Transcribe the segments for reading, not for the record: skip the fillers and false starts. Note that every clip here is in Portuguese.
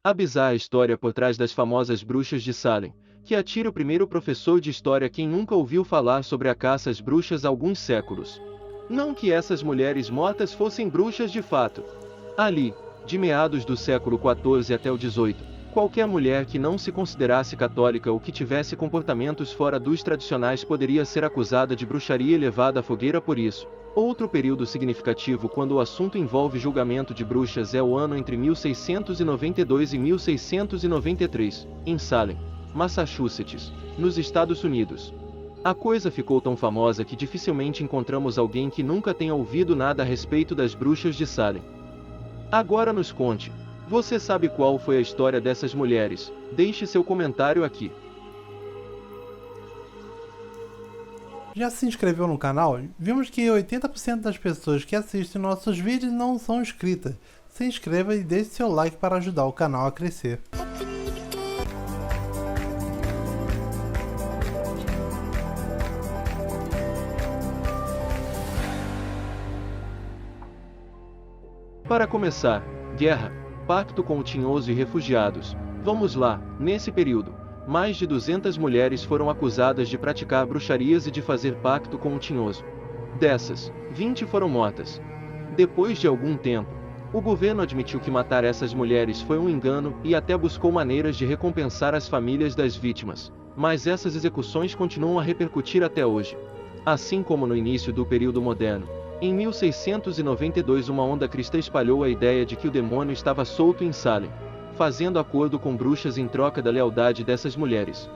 A bizarra história por trás das famosas bruxas de Salem, que atira o primeiro professor de história quem nunca ouviu falar sobre a caça às bruxas há alguns séculos. Não que essas mulheres mortas fossem bruxas de fato. Ali, de meados do século XIV até o XVIII, qualquer mulher que não se considerasse católica ou que tivesse comportamentos fora dos tradicionais poderia ser acusada de bruxaria e levada à fogueira por isso. Outro período significativo quando o assunto envolve julgamento de bruxas é o ano entre 1692 e 1693, em Salem, Massachusetts, nos Estados Unidos. A coisa ficou tão famosa que dificilmente encontramos alguém que nunca tenha ouvido nada a respeito das bruxas de Salem. Agora nos conte, você sabe qual foi a história dessas mulheres? Deixe seu comentário aqui. Já se inscreveu no canal? Vimos que 80% das pessoas que assistem nossos vídeos não são inscritas. Se inscreva e deixe seu like para ajudar o canal a crescer. Para começar, guerra, pacto com o tinhoso e refugiados. Vamos lá, nesse período, mais de 200 mulheres foram acusadas de praticar bruxarias e de fazer pacto com o tinhoso. Dessas, 20 foram mortas. Depois de algum tempo, o governo admitiu que matar essas mulheres foi um engano e até buscou maneiras de recompensar as famílias das vítimas, mas essas execuções continuam a repercutir até hoje. Assim como no início do período moderno, em 1692 uma onda cristã espalhou a ideia de que o demônio estava solto em Salem, fazendo acordo com bruxas em troca da lealdade dessas mulheres.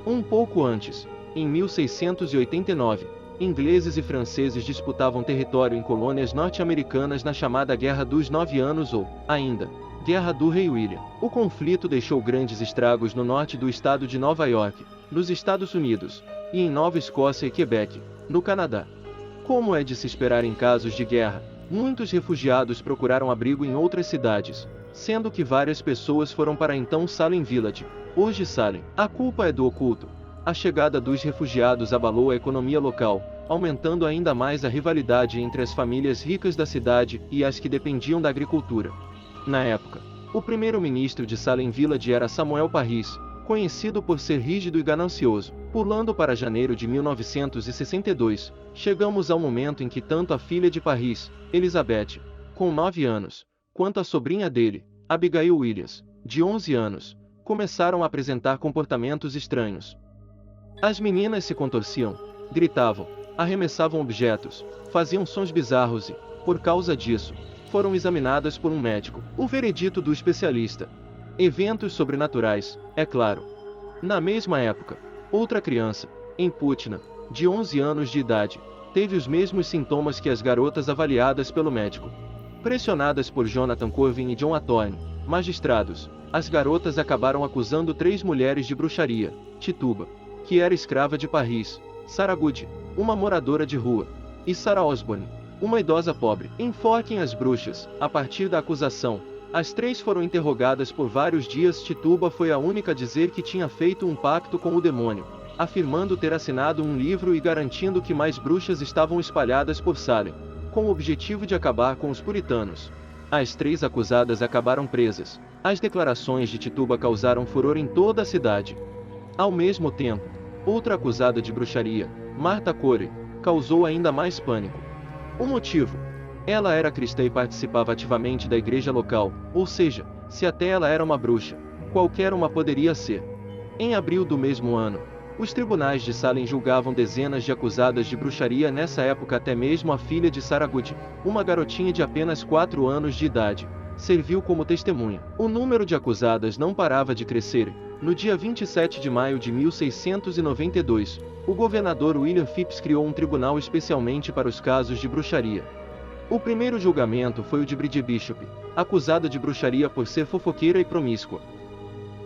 Um pouco antes, em 1689, ingleses e franceses disputavam território em colônias norte-americanas na chamada Guerra dos 9 Anos ou, ainda, Guerra do Rei William. O conflito deixou grandes estragos no norte do estado de Nova York, nos Estados Unidos, e em Nova Escócia e Quebec, no Canadá. Como é de se esperar em casos de guerra, muitos refugiados procuraram abrigo em outras cidades, sendo que várias pessoas foram para então Salem Village, hoje Salem. A culpa é do oculto. A chegada dos refugiados abalou a economia local, aumentando ainda mais a rivalidade entre as famílias ricas da cidade e as que dependiam da agricultura. Na época, o primeiro-ministro de Salem Village era Samuel Parris, conhecido por ser rígido e ganancioso. Pulando para janeiro de 1962, chegamos ao momento em que tanto a filha de Parris, Elizabeth, com 9 anos, quanto a sobrinha dele, Abigail Williams, de 11 anos, começaram a apresentar comportamentos estranhos. As meninas se contorciam, gritavam, arremessavam objetos, faziam sons bizarros e, por causa disso, foram examinadas por um médico. O veredito do especialista: eventos sobrenaturais, é claro. Na mesma época, outra criança, em Putnam, de 11 anos de idade, teve os mesmos sintomas que as garotas avaliadas pelo médico. Pressionadas por Jonathan Corvin e John Atorn, magistrados, as garotas acabaram acusando 3 mulheres de bruxaria: Tituba, que era escrava de Parris, Sarah Good, uma moradora de rua, e Sarah Osborne, uma idosa pobre. Enforquem as bruxas. A partir da acusação, as 3 foram interrogadas por vários dias. Tituba foi a única a dizer que tinha feito um pacto com o demônio, afirmando ter assinado um livro e garantindo que mais bruxas estavam espalhadas por Salem, com o objetivo de acabar com os puritanos. As 3 acusadas acabaram presas. As declarações de Tituba causaram furor em toda a cidade. Ao mesmo tempo, outra acusada de bruxaria, Martha Corey, causou ainda mais pânico. O motivo? Ela era cristã e participava ativamente da igreja local, ou seja, se até ela era uma bruxa, qualquer uma poderia ser. Em abril do mesmo ano, os tribunais de Salem julgavam dezenas de acusadas de bruxaria. Nessa época até mesmo a filha de Sarah Good, uma garotinha de apenas 4 anos de idade, serviu como testemunha. O número de acusadas não parava de crescer. No dia 27 de maio de 1692, o governador William Phips criou um tribunal especialmente para os casos de bruxaria. O primeiro julgamento foi o de Bridget Bishop, acusada de bruxaria por ser fofoqueira e promíscua.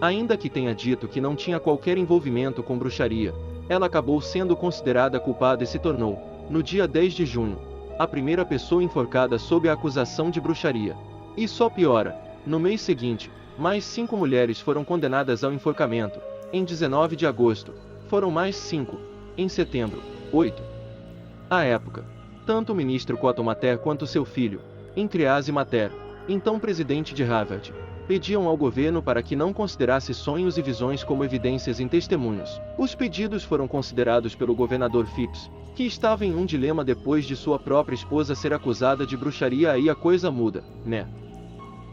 Ainda que tenha dito que não tinha qualquer envolvimento com bruxaria, ela acabou sendo considerada culpada e se tornou, no dia 10 de junho, a primeira pessoa enforcada sob a acusação de bruxaria. E só piora, no mês seguinte, mais 5 mulheres foram condenadas ao enforcamento. Em 19 de agosto, foram mais 5. Em setembro, 8. À época, tanto o ministro Cotton Mather quanto seu filho, Increase Mather, então presidente de Harvard, pediam ao governo para que não considerasse sonhos e visões como evidências em testemunhos. Os pedidos foram considerados pelo governador Phipps, que estava em um dilema depois de sua própria esposa ser acusada de bruxaria. Aí a coisa muda, né?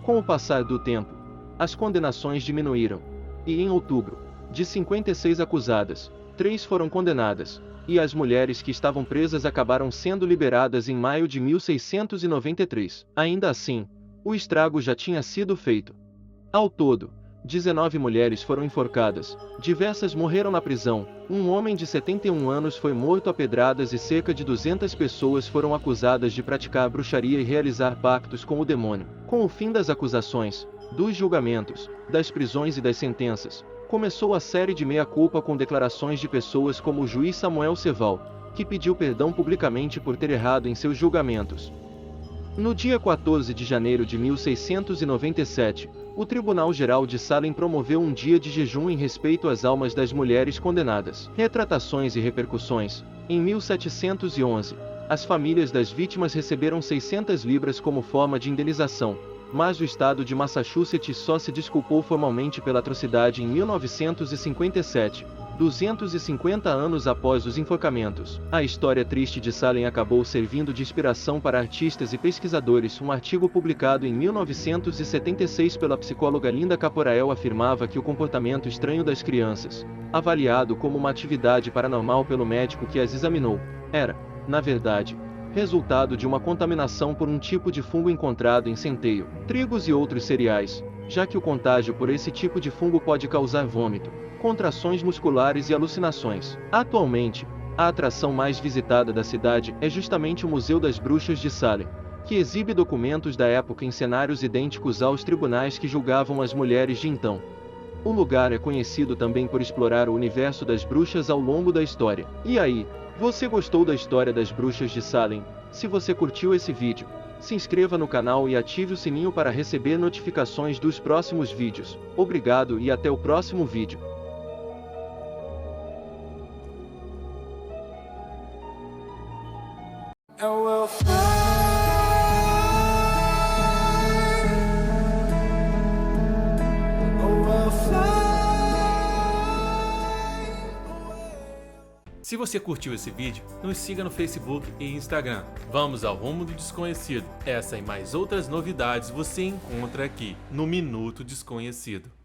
Com o passar do tempo, as condenações diminuíram, e em outubro, de 56 acusadas, 3 foram condenadas, e as mulheres que estavam presas acabaram sendo liberadas em maio de 1693. Ainda assim, o estrago já tinha sido feito. Ao todo, 19 mulheres foram enforcadas, diversas morreram na prisão, um homem de 71 anos foi morto a pedradas e cerca de 200 pessoas foram acusadas de praticar bruxaria e realizar pactos com o demônio. Com o fim das acusações, dos julgamentos, das prisões e das sentenças, começou a série de meia-culpa com declarações de pessoas como o juiz Samuel Seval, que pediu perdão publicamente por ter errado em seus julgamentos. No dia 14 de janeiro de 1697, o Tribunal Geral de Salem promoveu um dia de jejum em respeito às almas das mulheres condenadas. Retratações e repercussões. Em 1711, as famílias das vítimas receberam 600 libras como forma de indenização, mas o estado de Massachusetts só se desculpou formalmente pela atrocidade em 1957, 250 anos após os enforcamentos. A história triste de Salem acabou servindo de inspiração para artistas e pesquisadores. Um artigo publicado em 1976 pela psicóloga Linda Caporael afirmava que o comportamento estranho das crianças, avaliado como uma atividade paranormal pelo médico que as examinou, era, na verdade, resultado de uma contaminação por um tipo de fungo encontrado em centeio, trigos e outros cereais, já que o contágio por esse tipo de fungo pode causar vômito, contrações musculares e alucinações. Atualmente, a atração mais visitada da cidade é justamente o Museu das Bruxas de Salem, que exibe documentos da época em cenários idênticos aos tribunais que julgavam as mulheres de então. O lugar é conhecido também por explorar o universo das bruxas ao longo da história. E aí, você gostou da história das bruxas de Salem? Se você curtiu esse vídeo, se inscreva no canal e ative o sininho para receber notificações dos próximos vídeos. Obrigado e até o próximo vídeo. Se você curtiu esse vídeo, nos siga no Facebook e Instagram. Vamos ao rumo do desconhecido. Essa e mais outras novidades você encontra aqui no Minuto Desconhecido.